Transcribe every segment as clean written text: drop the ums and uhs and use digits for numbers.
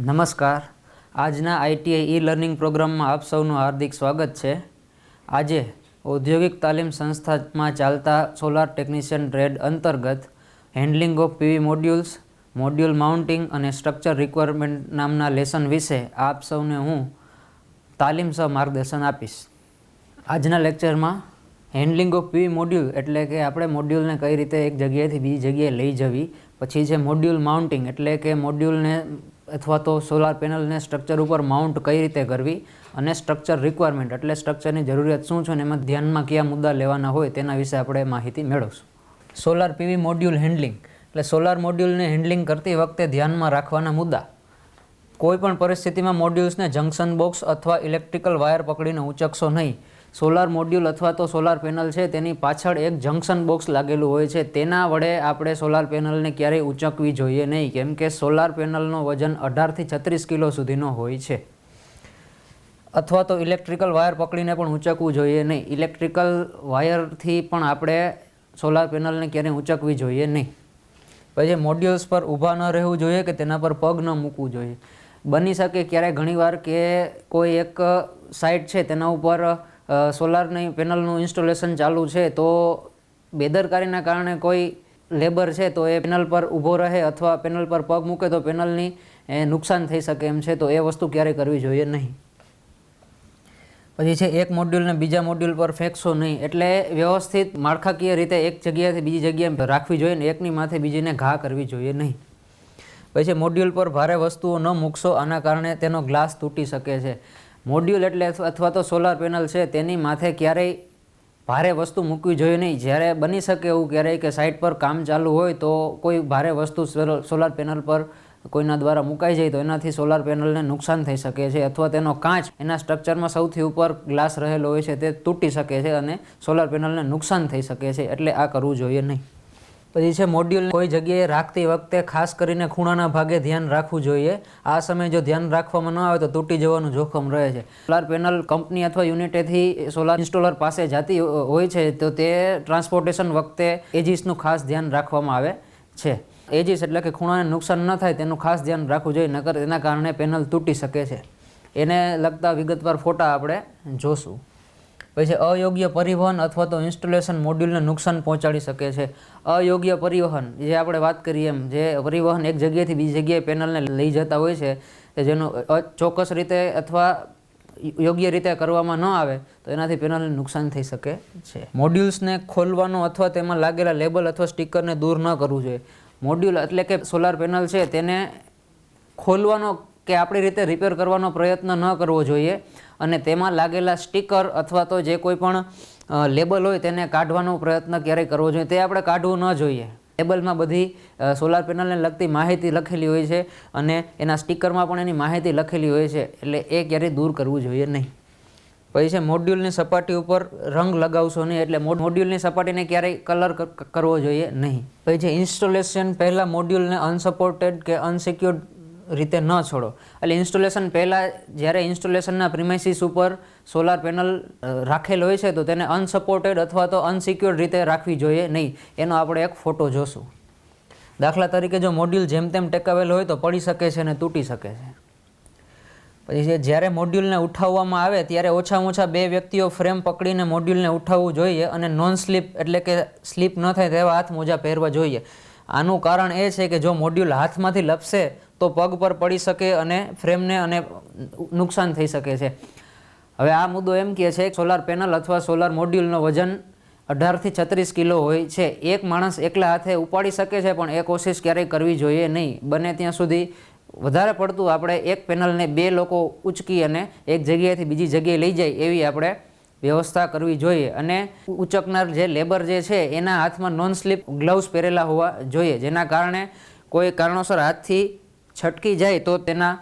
નમસ્કાર. આજના ITI e learning પ્રોગ્રામમાં આપ સૌનું હાર્દિક સ્વાગત છે. આજે ઔદ્યોગિક તાલીમ સંસ્થામાં ચાલતા સોલાર ટેકનિશિયન ટ્રેડ અંતર્ગત handling of PV modules, module mounting અને સ્ટ્રક્ચર રિક્વાયરમેન્ટ નામના લેસન વિશે આપ સૌને હું તાલીમ સહ માર્ગદર્શન આપીશ. આજના લેક્ચરમાં હેન્ડલિંગ ઓફ પીવી મોડ્યુલ એટલે કે આપણે મોડ્યુલને કઈ રીતે એક જગ્યાએથી બીજી જગ્યાએ લઈ જવી. પછી છે મોડ્યુલ માઉન્ટિંગ એટલે કે મોડ્યુલને અથવા તો સોલાર પેનલને સ્ટ્રક્ચર ઉપર માઉન્ટ કઈ રીતે કરવી. અને સ્ટ્રક્ચર રિક્વાયરમેન્ટ એટલે સ્ટ્રક્ચરની જરૂરિયાત શું છે અને એમાં ધ્યાનમાં કયા મુદ્દા લેવાના હોય તેના વિશે આપણે માહિતી મેળવશું. સોલાર પીવી મોડ્યુલ હેન્ડલિંગ એટલે સોલાર મોડ્યુલને હેન્ડલિંગ કરતી વખતે ધ્યાનમાં રાખવાના મુદ્દા. કોઈપણ પરિસ્થિતિમાં મોડ્યુલ્સને જંકશન બોક્સ અથવા ઇલેક્ટ્રિકલ વાયર પકડીને ઉંચકશો નહીં. સોલાર મોડ્યુલ અથવા તો સોલાર પેનલ છે તેની પાછળ એક જંકશન બોક્સ લાગેલું હોય છે. તેના વડે આપણે સોલાર પેનલને ક્યારેય ઉંચકવી જોઈએ નહીં, કેમ કે સોલાર પેનલનો વજન 18થી 36 કિલો સુધીનો હોય છે. અથવા તો ઇલેક્ટ્રિકલ વાયર પકડીને પણ ઉંચકવું જોઈએ નહીં. ઇલેક્ટ્રિકલ વાયરથી પણ આપણે સોલાર પેનલને ક્યારેય ઉંચકવી જોઈએ નહીં. પછી મોડ્યુલ્સ પર ઊભા ન રહેવું જોઈએ કે તેના પર પગ ન મૂકવું જોઈએ. બની શકે ક્યારેય ઘણીવાર કે કોઈ એક સાઇટ છે તેના ઉપર સોલારની પેનલનું ઇન્સ્ટોલેશન ચાલુ છે, તો બેદરકારીના કારણે કોઈ લેબર છે તો એ પેનલ પર ઊભો રહે અથવા પેનલ પર પગ મૂકે તો પેનલની નુકસાન થઈ શકે એમ છે, તો એ વસ્તુ ક્યારેય કરવી જોઈએ નહીં. પછી છે એક મોડ્યુલને બીજા મોડ્યુલ પર ફેંકશો નહીં. એટલે વ્યવસ્થિત માળખાકીય રીતે એક જગ્યાએથી બીજી જગ્યાએ રાખવી જોઈએ ને એકની માથે બીજીને ઘા કરવી જોઈએ નહીં. પછી મોડ્યુલ પર ભારે વસ્તુઓ ન મૂકશો, આના કારણે તેનો ગ્લાસ તૂટી શકે છે. મોડ્યુલ એટલે અથવા તો સોલાર પેનલ છે તેની માથે ક્યારેય ભારે વસ્તુ મૂકવી જોઈએ નહીં. જ્યારે બની શકે એવું ક્યારેય કે સાઇટ પર કામ ચાલુ હોય તો કોઈ ભારે વસ્તુ સોલાર પેનલ પર કોઈના દ્વારા મુકાઈ જાય તો એનાથી સોલાર પેનલને નુકસાન થઈ શકે છે, અથવા તેનો કાચ એના સ્ટ્રક્ચરમાં સૌથી ઉપર ગ્લાસ રહેલો હોય છે તે તૂટી શકે છે અને સોલાર પેનલને નુકસાન થઈ શકે છે. એટલે આ કરવું જોઈએ નહીં. પછી છે મોડ્યુલ કોઈ જગ્યાએ રાખતી વખતે ખાસ કરીને ખૂણાના ભાગે ધ્યાન રાખવું જોઈએ. આ સમયે જો ધ્યાન રાખવામાં ન આવે તો તૂટી જવાનું જોખમ રહે છે. સોલાર પેનલ કંપની અથવા યુનિટેથી સોલાર ઇન્સ્ટોલર પાસે જતી હોય છે તો તે ટ્રાન્સપોર્ટેશન વખતે એજીસનું ખાસ ધ્યાન રાખવામાં આવે છે. એજીસ એટલે કે ખૂણાને નુકસાન ન થાય તેનું ખાસ ધ્યાન રાખવું જોઈએ, નકર તેના કારણે પેનલ તૂટી શકે છે. એને લગતા વિગતવાર ફોટા આપણે જોશું. પછી અયોગ્ય પરિવહન અથવા તો ઇન્સ્ટોલેશન મોડ્યુલને નુકસાન પહોંચાડી શકે છે. અયોગ્ય પરિવહન જે આપણે વાત કરીએ એમ, જે પરિવહન એક જગ્યાએથી બીજી જગ્યાએ પેનલને લઈ જતા હોય છે કે જેનું ચોક્કસ રીતે અથવા યોગ્ય રીતે કરવામાં ન આવે તો એનાથી પેનલને નુકસાન થઈ શકે છે. મોડ્યુલ્સને ખોલવાનો અથવા તેમાં લાગેલા લેબલ અથવા સ્ટીકરને દૂર ન કરવું જોઈએ. મોડ્યુલ એટલે કે સોલાર પેનલ છે તેને ખોલવાનો કે આપણી રીતે રિપેર કરવાનો પ્રયત્ન ન કરવો જોઈએ, અને તેમાં લાગેલા સ્ટીકર અથવા તો જે કોઈ પણ લેબલ હોય તેને કાઢવાનો પ્રયત્ન ક્યારેય કરવો જોઈએ. તે આપણે કાઢવું ન જોઈએ. લેબલમાં બધી સોલાર પેનલને લગતી માહિતી લખેલી હોય છે અને એના સ્ટીકરમાં પણ એની માહિતી લખેલી હોય છે, એટલે એ ક્યારેય દૂર કરવું જોઈએ નહીં. પછી છે મોડ્યુલની સપાટી ઉપર રંગ લગાવશો નહીં. એટલે મોડ્યુલની સપાટીને ક્યારેય કલર કરવો જોઈએ નહીં. પછી છે ઇન્સ્ટોલેશન પહેલાં મોડ્યુલને અનસપોર્ટેડ કે અનસિક્યોર્ડ રીતે ન છોડો. એટલે ઇન્સ્ટોલેશન પહેલાં જ્યારે ઇન્સ્ટોલેશનના પ્રિમાઇસીસ ઉપર સોલાર પેનલ રાખેલ હોય છે તો તેને અનસપોર્ટેડ અથવા તો અનસિક્યોર્ડ રીતે રાખવી જોઈએ નહીં. એનો આપણે એક ફોટો જોશું. દાખલા તરીકે જો મોડ્યુલ જેમ તેમ ટેકાવેલ હોય તો પડી શકે છે અને તૂટી શકે છે. પછી જ્યારે મોડ્યુલને ઉઠાવવામાં આવે ત્યારે ઓછામાં ઓછા 2 વ્યક્તિઓ ફ્રેમ પકડીને મોડ્યુલને ઉઠાવવું જોઈએ અને નોન સ્લીપ એટલે કે સ્લીપ ન થાય તેવા હાથ મોજા પહેરવા જોઈએ. આનું કારણ એ છે કે જો મોડ્યુલ હાથમાંથી લપસે તો પગ પર પડી શકે અને ફ્રેમને અને નુકસાન થઈ શકે છે. હવે આ મુદ્દો એમ કહે છે કે સોલાર પેનલ અથવા સોલાર મોડ્યુલનો વજન 18થી 36 કિલો હોય છે. એક માણસ એકલા હાથે ઉપાડી શકે છે, પણ એ કોશિશ ક્યારેય કરવી જોઈએ નહીં. બને ત્યાં સુધી વધારે પડતું આપણે એક પેનલને 2 લોકો ઉંચકી અને એક જગ્યાએથી બીજી જગ્યાએ લઈ જાય એવી આપણે વ્યવસ્થા કરવી જોઈએ. અને ઉંચકનાર જે લેબર જે છે એના હાથમાં નોન સ્લીપ ગ્લવ્સ પહેરેલા હોવા જોઈએ, જેના કારણે કોઈ કારણોસર હાથથી છટકી જાય તો તેના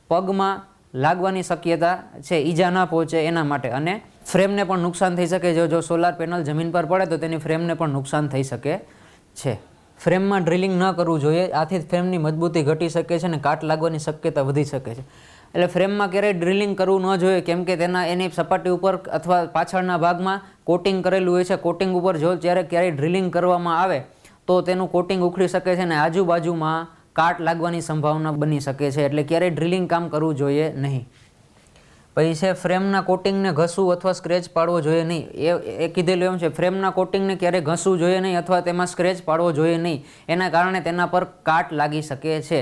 પગમાં લાગવાની શક્યતા છે, ઈજા ન પહોંચે એના માટે. અને ફ્રેમને પણ નુકસાન થઈ શકે છે. જો સોલાર પેનલ જમીન પર પડે તો તેની ફ્રેમને પણ નુકસાન થઈ શકે છે. ફ્રેમમાં ડ્રિલિંગ ન કરવું જોઈએ. આથી ફ્રેમની મજબૂતી ઘટી શકે છે અને કાટ લાગવાની શક્યતા વધી શકે છે. એટલે ફ્રેમમાં ક્યારેય ડ્રિલિંગ કરવું ન જોઈએ, કેમ કે એની સપાટી ઉપર અથવા પાછળના ભાગમાં કોટિંગ કરેલું હોય છે. કોટિંગ ઉપર જો ક્યારેય ડ્રિલિંગ કરવામાં આવે તો તેનું કોટિંગ ઉખડી શકે છે અને આજુબાજુમાં કાટ લાગવાની સંભાવના બની શકે છે, એટલે ક્યારેય ડ્રિલિંગ કામ કરવું જોઈએ નહીં. પછી છે ફ્રેમના કોટિંગને ઘસવું અથવા સ્ક્રેચ પાડવો જોઈએ નહીં. એ કીધેલું એમ છે, ફ્રેમના કોટિંગને ક્યારેય ઘસવું જોઈએ નહીં અથવા તેમાં સ્ક્રેચ પાડવો જોઈએ નહીં. એના કારણે તેના પર કાટ લાગી શકે છે.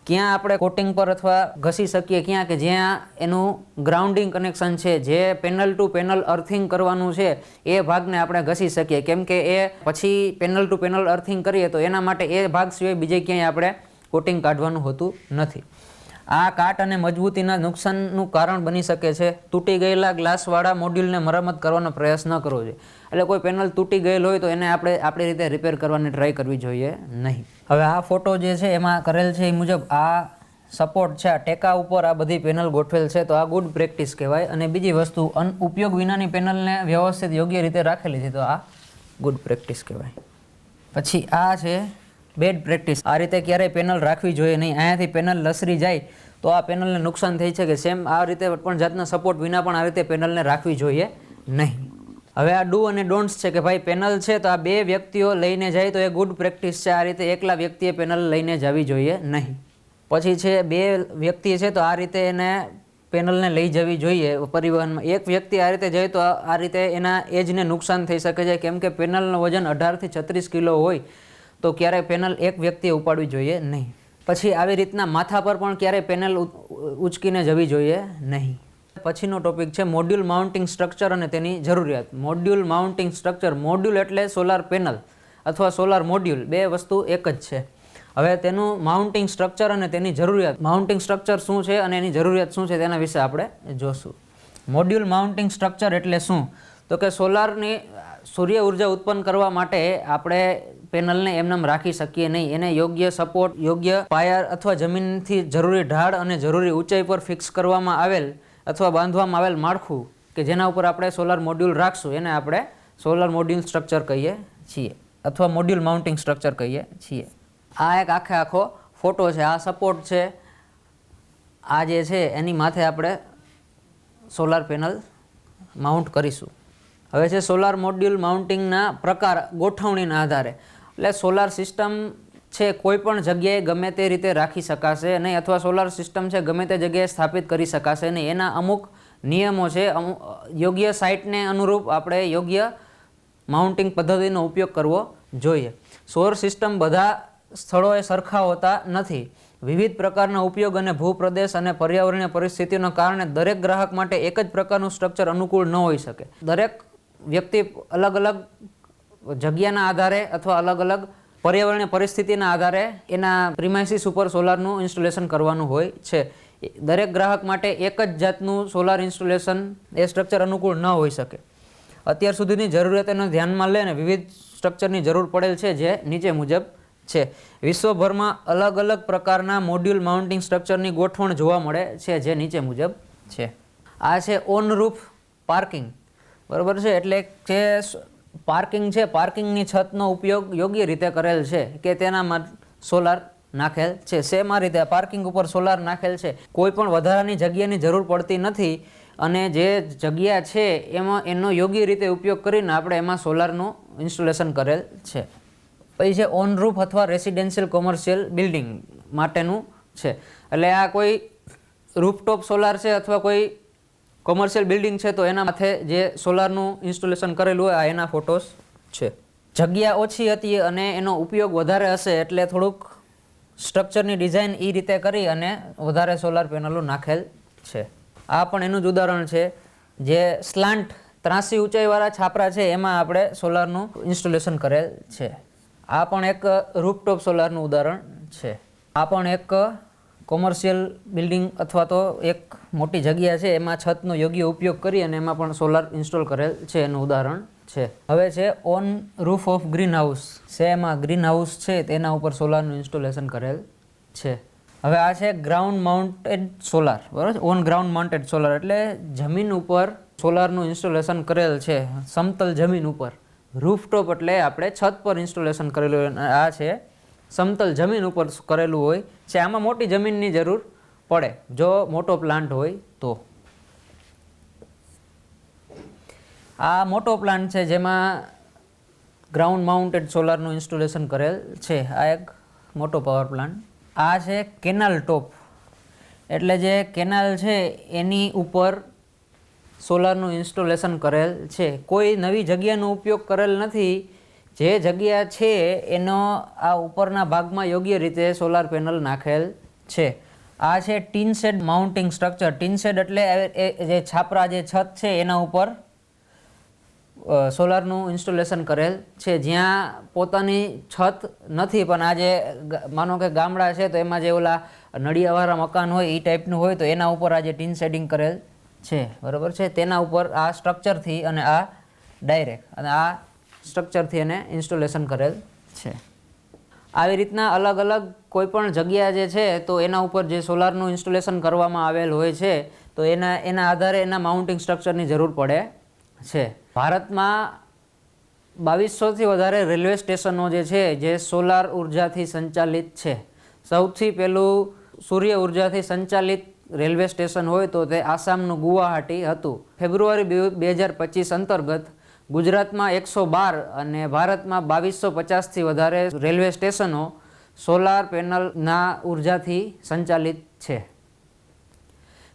ક્યાં આપણે કોટિંગ પર અથવા ઘસી શકીએ? ક્યાં કે જ્યાં એનું ગ્રાઉન્ડિંગ કનેક્શન છે, જે પેનલ ટુ પેનલ અર્થિંગ કરવાનું છે, એ ભાગને આપણે ઘસી શકીએ. કેમ કે એ પછી પેનલ ટુ પેનલ અર્થિંગ કરીએ તો એના માટે એ ભાગ સિવાય બીજે ક્યાંય આપણે કોટિંગ કાઢવાનું હોતું નથી. આ કાટ અને મજબૂતીના નુકસાનનું કારણ બની શકે છે. તૂટી ગયેલા ગ્લાસવાળા મોડ્યુલને મરામત કરવાનો પ્રયાસ ન કરવો જોઈએ. એટલે કોઈ પેનલ તૂટી ગયેલ હોય તો એને આપણે આપણી રીતે રિપેર કરવાની ટ્રાય કરવી જોઈએ નહીં. હવે આ ફોટો જે છે એમાં કરેલ છે એ મુજબ આ સપોર્ટ છે, આ ટેકા ઉપર આ બધી પેનલ ગોઠવેલ છે, તો આ ગુડ પ્રેક્ટિસ કહેવાય. અને બીજી વસ્તુ, ઉપયોગ વિનાની પેનલને વ્યવસ્થિત યોગ્ય રીતે રાખેલી છે, તો આ ગુડ પ્રેક્ટિસ કહેવાય. પછી આ છે બેડ પ્રેક્ટિસ. આ રીતે ક્યારેય પેનલ રાખવી જોઈએ નહીં. અહીંયાથી પેનલ લસરી જાય તો આ પેનલને નુકસાન થઈ શકે. સેમ આ રીતે પણ જાતના સપોર્ટ વિના પણ આ રીતે પેનલને રાખવી જોઈએ નહીં. હવે આ ડુ અને ડોન્ટ્સ છે કે ભાઈ પેનલ છે તો આ બે વ્યક્તિઓ લઈને જાય તો એ ગુડ પ્રેક્ટિસ છે. આ રીતે એકલા વ્યક્તિએ પેનલ લઈને જવી જોઈએ નહીં. પછી છે બે વ્યક્તિ છે તો આ રીતે એને પેનલને લઈ જવી જોઈએ પરિવહનમાં. એક વ્યક્તિ આ રીતે જાય તો આ રીતે એના એજને નુકસાન થઈ શકે છે, કેમ કે પેનલનું વજન 18 થી 36 કિલો હોય તો ક્યારેય પેનલ એક વ્યક્તિએ ઉપાડવી જોઈએ નહીં. પછી આવી રીતના માથા પર પણ ક્યારેય પેનલ ઉચકીને જવી જોઈએ નહીં. પછીનો ટોપિક છે મોડ્યુલ માઉન્ટિંગ સ્ટ્રક્ચર અને તેની જરૂરિયાત. Module mounting structure. મોડ્યુલ એટલે સોલાર પેનલ અથવા સોલાર મોડ્યુલ, બે વસ્તુ એક જ છે. હવે તેનું માઉન્ટિંગ સ્ટ્રક્ચર અને તેની જરૂરિયાત. માઉન્ટિંગ સ્ટ્રક્ચર શું છે અને એની જરૂરિયાત શું છે તેના વિશે આપણે જોશું. મોડ્યુલ માઉન્ટિંગ સ્ટ્રક્ચર એટલે શું? તો કે સોલારની સૂર્ય ઉર્જા ઉત્પન્ન કરવા માટે આપણે પેનલને એમનેમ રાખી શકીએ નહીં. એને યોગ્ય સપોર્ટ, યોગ્ય પાયા અથવા જમીનથી જરૂરી ઢાળ અને જરૂરી ઊંચાઈ પર ફિક્સ કરવામાં આવેલ અથવા બાંધવામાં આવેલ માળખું કે જેના ઉપર આપણે સોલાર મોડ્યુલ રાખશું એને આપણે સોલાર મોડ્યુલ સ્ટ્રક્ચર કહીએ છીએ અથવા મોડ્યુલ માઉન્ટિંગ સ્ટ્રક્ચર કહીએ છીએ. આ એક આખો ફોટો છે. આ સપોર્ટ છે, આ જે છે એની માથે આપણે સોલાર પેનલ માઉન્ટ કરીશું. હવે છે સોલાર મોડ્યુલ માઉન્ટિંગના પ્રકાર ગોઠવણીના આધારે. એટલે સોલાર સિસ્ટમ છે કોઈ પણ જગ્યાએ ગમે તે રીતે રાખી શકાશે નહીં, અથવા સોલાર સિસ્ટમ છે ગમે તે જગ્યાએ સ્થાપિત કરી શકાશે નહીં. એના અમુક નિયમો છે. યોગ્ય સાઇટને અનુરૂપ આપણે યોગ્ય માઉન્ટિંગ પદ્ધતિનો ઉપયોગ કરવો જોઈએ. સૌર સિસ્ટમ બધા સ્થળોએ સરખા હોતા નથી. વિવિધ પ્રકારના ઉપયોગ અને ભૂપ્રદેશ અને પર્યાવરણીય પરિસ્થિતિઓના કારણે દરેક ગ્રાહક માટે એક જ પ્રકારનું સ્ટ્રક્ચર અનુકૂળ ન હોઈ શકે. દરેક વ્યક્તિ અલગ અલગ જગ્યાના આધારે અથવા અલગ અલગ પર્યાવરણીય પરિસ્થિતિના આધારે એના પ્રિમાઇસીસ ઉપર સોલારનું ઇન્સ્ટોલેશન કરવાનું હોય છે. દરેક ગ્રાહક માટે એક જ જાતનું સોલાર ઇન્સ્ટોલેશન એ સ્ટ્રક્ચર અનુકૂળ ન હોઈ શકે. અત્યાર સુધીની જરૂરિયાતોને ધ્યાનમાં લઈને વિવિધ સ્ટ્રક્ચરની જરૂર પડેલ છે, જે નીચે મુજબ છે. વિશ્વભરમાં અલગ અલગ પ્રકારના મોડ્યુલ માઉન્ટિંગ સ્ટ્રક્ચરની ગોઠવણ જોવા મળે છે, જે નીચે મુજબ છે. આ છે ઓન રૂફ પાર્કિંગ, બરાબર છે. એટલે કે પાર્કિંગ છે, પાર્કિંગની છતનો ઉપયોગ યોગ્ય રીતે કરેલ છે કે તેનામાં સોલાર નાખેલ છે. સેમ આ રીતે પાર્કિંગ ઉપર સોલાર નાખેલ છે. કોઈ પણ વધારાની જગ્યાની જરૂર પડતી નથી અને જે જગ્યા છે એમાં એનો યોગ્ય રીતે ઉપયોગ કરીને આપણે એમાં સોલારનું ઇન્સ્ટોલેશન કરેલ છે. પછી છે ઓન રૂફ અથવા રેસિડેન્શિયલ કોમર્શિયલ બિલ્ડિંગ માટેનું છે. એટલે આ કોઈ રૂફટોપ સોલાર છે અથવા કોઈ કોમર્શિયલ બિલ્ડિંગ છે તો એના માથે જે સોલારનું ઇન્સ્ટોલેશન કરેલું હોય આ એના ફોટોસ છે. જગ્યા ઓછી હતી અને એનો ઉપયોગ વધારે હશે એટલે થોડુંક સ્ટ્રક્ચરની ડિઝાઇન એ રીતે કરી અને વધારે સોલાર પેનલો નાખેલ છે. આ પણ એનું જ ઉદાહરણ છે. જે સ્લાન્ટ ત્રાસી ઊંચાઈવાળા છાપરા છે એમાં આપણે સોલારનું ઇન્સ્ટોલેશન કરેલ છે. આ પણ એક રૂફટોપ સોલારનું ઉદાહરણ છે. આ પણ એક કોમર્શિયલ બિલ્ડિંગ અથવા તો એક મોટી જગ્યા છે એમાં છતનો યોગ્ય ઉપયોગ કરી અને એમાં પણ સોલાર ઇન્સ્ટોલ કરેલ છે એનું ઉદાહરણ છે. હવે છે on roof of green house છે. એમાં ગ્રીન હાઉસ છે તેના ઉપર સોલારનું ઇન્સ્ટોલેશન કરેલ છે. હવે આ છે ગ્રાઉન્ડ માઉન્ટેડ સોલાર, બરાબર. ઓન ગ્રાઉન્ડ માઉન્ટેડ સોલાર એટલે જમીન ઉપર સોલારનું ઇન્સ્ટોલેશન કરેલ છે, સમતલ જમીન ઉપર. રૂફટોપ એટલે આપણે છત પર ઇન્સ્ટોલેશન કરેલું. આ છે સમતલ જમીન ઉપર કરેલું હોય છે. આમાં મોટી જમીનની જરૂર પડે જો મોટો પ્લાન્ટ હોય તો. આ મોટો પ્લાન્ટ છે જેમાં ગ્રાઉન્ડ માઉન્ટેડ સોલારનું ઇન્સ્ટોલેશન કરેલ છે. આ એક મોટો પાવર પ્લાન્ટ આ છે કેનાલ ટોપ, એટલે જે કેનાલ છે એની ઉપર સોલારનું ઇન્સ્ટોલેશન કરેલ છે. કોઈ નવી જગ્યાનો ઉપયોગ કરેલ નથી. જે જગ્યા છે એનો આ ઉપરના ભાગમાં યોગ્ય રીતે સોલાર પેનલ નાખેલ છે. આ છે tin shed mounting structure. Tin shed એટલે જે છાપરા જે છત છે એના ઉપર સોલારનું ઇન્સ્ટોલેશન કરેલ છે. જ્યાં પોતાની છત નથી પણ આ જે માનો કે ગામડા છે તો એમાં જે ઓલા નળિયાવાળા મકાન હોય એ ટાઈપનું હોય તો એના ઉપર આ જે ટીન શેડિંગ કરેલ છે, બરાબર છે. તેના ઉપર આ સ્ટ્રક્ચરથી અને આ ડાયરેક્ટ અને આ સ્ટ્રક્ચરથી એને ઇન્સ્ટોલેશન કરેલ છે. આવી રીતના અલગ અલગ કોઈ પણ જગ્યા જે છે તો એના ઉપર જે સોલારનું ઇન્સ્ટોલેશન કરવામાં આવેલ હોય છે તો એના આધારે એના માઉન્ટિંગ સ્ટ્રક્ચરની જરૂર પડે છે. ભારતમાં 2200થી વધારે રેલવે સ્ટેશનો જે છે જે સોલાર ઉર્જાથી સંચાલિત છે. સૌથી પહેલું સૂર્ય ઉર્જાથી સંચાલિત રેલવે સ્ટેશન હોય તો તે આસામનું ગુવાહાટી હતું. ફેબ્રુઆરી 2025 અંતર્ગત ગુજરાતમાં 112 અને ભારતમાં 2250થી વધારે રેલવે સ્ટેશનો સોલાર પેનલના ઉર્જાથી સંચાલિત છે.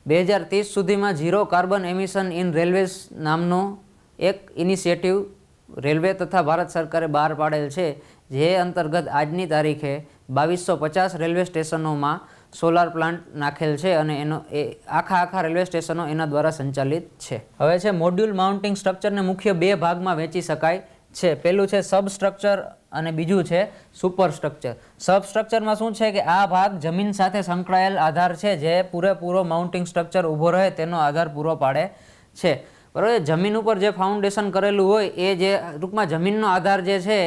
2030 સુધીમાં zero carbon emission in railways નામનો એક ઇનિશિયેટિવ રેલવે તથા ભારત સરકારે બહાર પાડેલ છે. જે અંતર્ગત આજની તારીખે 2250 રેલવે સ્ટેશનોમાં સોલાર પ્લાન્ટ નાખેલ છે અને એનો આખા રેલવે સ્ટેશનો એના દ્વારા સંચાલિત છે. હવે છે મોડ્યુલ માઉન્ટિંગ સ્ટ્રક્ચરને મુખ્ય બે ભાગમાં વેચી શકાય છે. પહેલું છે સબ સ્ટ્રક્ચર અને બીજું છે સુપર સ્ટ્રક્ચર. સબ સ્ટ્રક્ચરમાં શું છે કે આ ભાગ જમીન સાથે સંકળાયેલ આધાર છે જે પૂરેપૂરો માઉન્ટિંગ સ્ટ્રક્ચર ઊભો રહે તેનો આધાર પૂરો પાડે છે. બરાબર. જમીન ઉપર જે ફાઉન્ડેશન કરેલું હોય એ જે ટૂંકમાં જમીનનો આધાર જે છે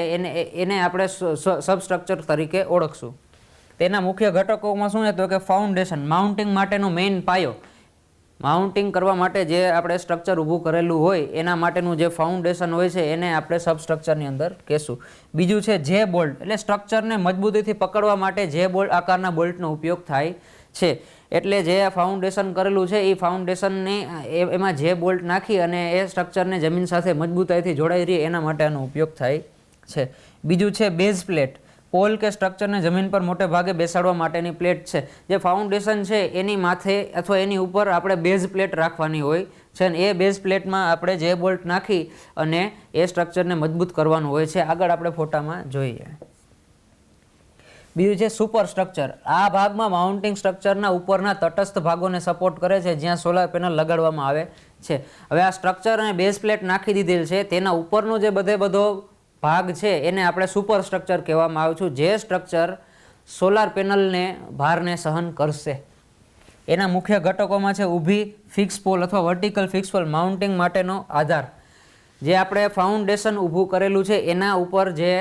એને આપણે સબ સ્ટ્રક્ચર તરીકે ઓળખશું. તેના મુખ્ય ઘટકોમાં શું છે તો કે ફાઉન્ડેશન, માઉન્ટિંગ માટેનો મેઇન પાયો. માઉન્ટિંગ કરવા માટે જે આપણે સ્ટ્રક્ચર ઊભું કરેલું હોય એના માટેનું જે ફાઉન્ડેશન હોય છે એને આપણે સબસ્ટ્રક્ચરની અંદર કહેશું. બીજું છે જે બોલ્ટ, એટલે સ્ટ્રક્ચરને મજબૂતીથી પકડવા માટે જે બોલ્ટ આકારના બોલ્ટનો ઉપયોગ થાય છે. એટલે જે ફાઉન્ડેશન કરેલું છે એ ફાઉન્ડેશનની એમાં જે બોલ્ટ નાખી અને એ સ્ટ્રક્ચરને જમીન સાથે મજબૂતાઈથી જોડાઈ રહે એના માટે આનો ઉપયોગ થાય છે. બીજું છે બેઝ પ્લેટ. પોલ કે સ્ટ્રક્ચરને જમીન પર મોટે ભાગે બેસાડવા માટેની પ્લેટ છે. જે ફાઉન્ડેશન છે એની માથે અથવા એની ઉપર આપણે બેઝ પ્લેટ રાખવાની હોય છે અને એ બેઝ પ્લેટમાં આપણે જે બોલ્ટ નાખી અને એ સ્ટ્રક્ચરને મજબૂત કરવાનું હોય છે. આગળ આપણે ફોટામાં જોઈએ. બીજું છે સુપર સ્ટ્રક્ચર. આ ભાગમાં માઉન્ટિંગ સ્ટ્રક્ચરના ઉપરના તટસ્થ ભાગોને સપોર્ટ કરે છે જ્યાં સોલાર પેનલ લગાડવામાં આવે છે. હવે આ સ્ટ્રક્ચર અને બેઝ પ્લેટ નાખી દીધેલ છે તેના ઉપરનું જે બધો ભાગ છે એને આપણે સુપર સ્ટ્રક્ચર કહેવામાં આવે છે. જે સ્ટ્રક્ચર સોલાર પેનલને ભારને સહન કરશે. એના મુખ્ય ઘટકોમાં છે ઊભી ફિક્સ પોલ અથવા વર્ટિકલ ફિક્સ પોલ, માઉન્ટિંગ માટેનો આધાર. જે આપણે ફાઉન્ડેશન ઊભું કરેલું છે એના ઉપર જે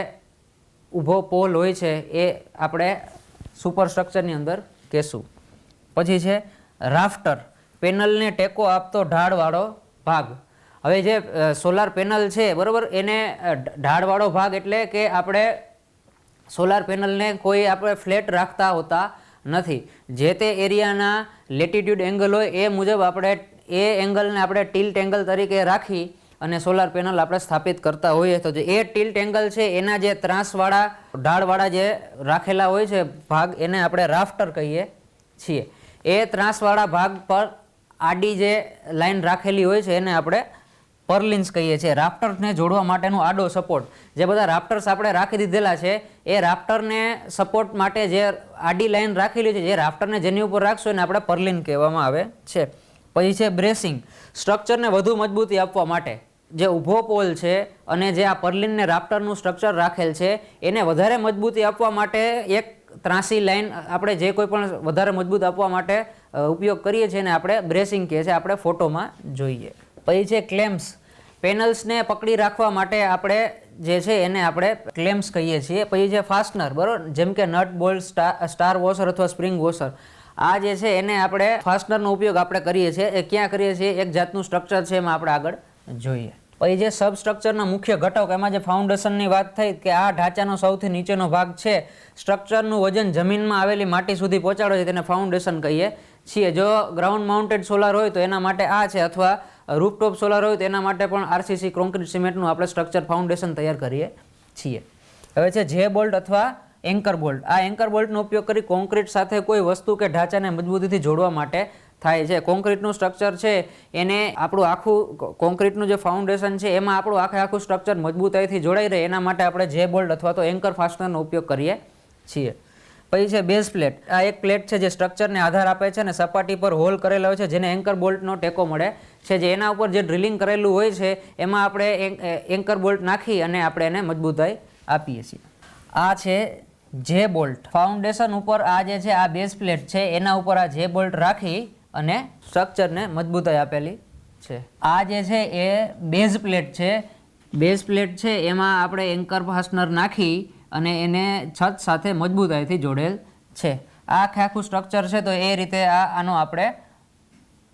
ઊભો પોલ હોય છે એ આપણે સુપર સ્ટ્રક્ચરની અંદર કહેશું. પછી છે રાફ્ટર, પેનલને ટેકો આપતો ઢાળવાળો ભાગ. હવે જે સોલાર પેનલ છે બરાબર એને ઢાળવાળો ભાગ એટલે કે આપણે સોલાર પેનલને કોઈ આપણે ફ્લેટ રાખતા હોતા નથી. જે તે એરિયાના લેટિટ્યૂડ એંગલ હોય એ મુજબ આપણે એ એંગલને આપણે ટિલ્ટ એંગલ તરીકે રાખી અને સોલાર પેનલ આપણે સ્થાપિત કરતા હોઈએ. તો જે એ ટિલ્ટ એંગલ છે એના જે ત્રાસવાળા ઢાળવાળા જે રાખેલા હોય છે ભાગ એને આપણે રાફ્ટર કહીએ છીએ. એ ત્રાસવાળા ભાગ પર આડી જે લાઈન રાખેલી હોય છે એને આપણે પર્લિન્સ કહીએ છીએ. રાફ્ટર્સને જોડવા માટેનો આડો સપોર્ટ. જે બધા રાફ્ટર્સ આપણે રાખી દીધેલા છે એ રાફ્ટરને સપોર્ટ માટે જે આડી લાઈન રાખેલી છે જે રાફ્ટરને જેની ઉપર રાખશો એને આપણે પર્લિન કહેવામાં આવે છે. પછી છે બ્રેસિંગ, સ્ટ્રક્ચરને વધુ મજબૂતી આપવા માટે. જે ઊભો પોલ છે અને જે આ પર્લિનને રાફ્ટરનું સ્ટ્રક્ચર રાખેલ છે એને વધારે મજબૂતી આપવા માટે એક ત્રાસી લાઈન આપણે જે કોઈ પણ વધારે મજબૂત આપવા માટે ઉપયોગ કરીએ છીએ અને આપણે બ્રેસિંગ કહીએ છીએ. આપણે ફોટોમાં જોઈએ. પછી છે ક્લેમ્સ, પેનલ્સને પકડી રાખવા માટે આપણે જે છે એને આપણે ક્લેમ્સ કહીએ છીએ. પછી છે ફાસ્ટનર, બરાબર, જેમ કે નટ બોલ્ટ, સ્ટાર વોશર અથવા સ્પ્રિંગ વોશર. આ જે છે એને આપણે ફાસ્ટનરનો ઉપયોગ આપણે કરીએ છીએ. એ ક્યાં કરીએ છીએ? એક જાતનું સ્ટ્રક્ચર છે એમાં આપણે આગળ જોઈએ. પછી જે સબ સ્ટ્રક્ચરના મુખ્ય ઘટક, એમાં જે ફાઉન્ડેશનની વાત થઈ કે આ ઢાંચાનો સૌથી નીચેનો ભાગ છે. સ્ટ્રક્ચરનું વજન જમીનમાં આવેલી માટી સુધી પહોંચાડે છે તેને ફાઉન્ડેશન કહીએ છીએ. જો ગ્રાઉન્ડ માઉન્ટેડ સોલાર હોય તો એના માટે આ છે, અથવા રૂફટોપ સોલાર હોય તો એના માટે પણ આરસીસી કોન્ક્રીટ સિમેન્ટનું આપણે સ્ટ્રક્ચર ફાઉન્ડેશન તૈયાર કરીએ છીએ. હવે છે જે બોલ્ટ અથવા એન્કર બોલ્ટ. આ એન્કર બોલ્ટનો ઉપયોગ કરી કોન્ક્રીટ સાથે કોઈ વસ્તુ કે ઢાંચાને મજબૂતીથી જોડવા માટે થાય છે. કોન્ક્રીટનું સ્ટ્રક્ચર છે એને આપણું આખું કોન્ક્રીટનું જે ફાઉન્ડેશન છે એમાં આપણું આખું સ્ટ્રક્ચર મજબૂતાઈથી જોડાઈ રહે એના માટે આપણે જે બોલ્ટ અથવા તો એન્કર ફાસ્ટનરનો ઉપયોગ કરીએ છીએ. પછી છે બેઝ પ્લેટ. આ એક પ્લેટ છે જે સ્ટ્રક્ચરને આધાર આપે છે અને સપાટી પર હોલ કરેલા હોય છે જેને એન્કર બોલ્ટનો ટેકો મળે છે. જે એના ઉપર જે ડ્રિલિંગ કરેલું હોય છે એમાં આપણે એન્કર બોલ્ટ નાખી અને આપણે એને મજબૂતાઈ આપીએ છીએ. આ છે જે બોલ્ટ. ફાઉન્ડેશન ઉપર આ જે છે આ બેઝ પ્લેટ છે એના ઉપર આ જે બોલ્ટ રાખી અને સ્ટ્રક્ચરને મજબૂતાઈ આપેલી છે. આ જે છે એ બેઝ પ્લેટ છે. બેઝ પ્લેટ છે એમાં આપણે એન્કર ફાસ્ટનર નાખી અને એને છત સાથે મજબૂતાઈથી જોડેલ છે. આ આખું સ્ટ્રક્ચર છે તો એ રીતે આનો આપણે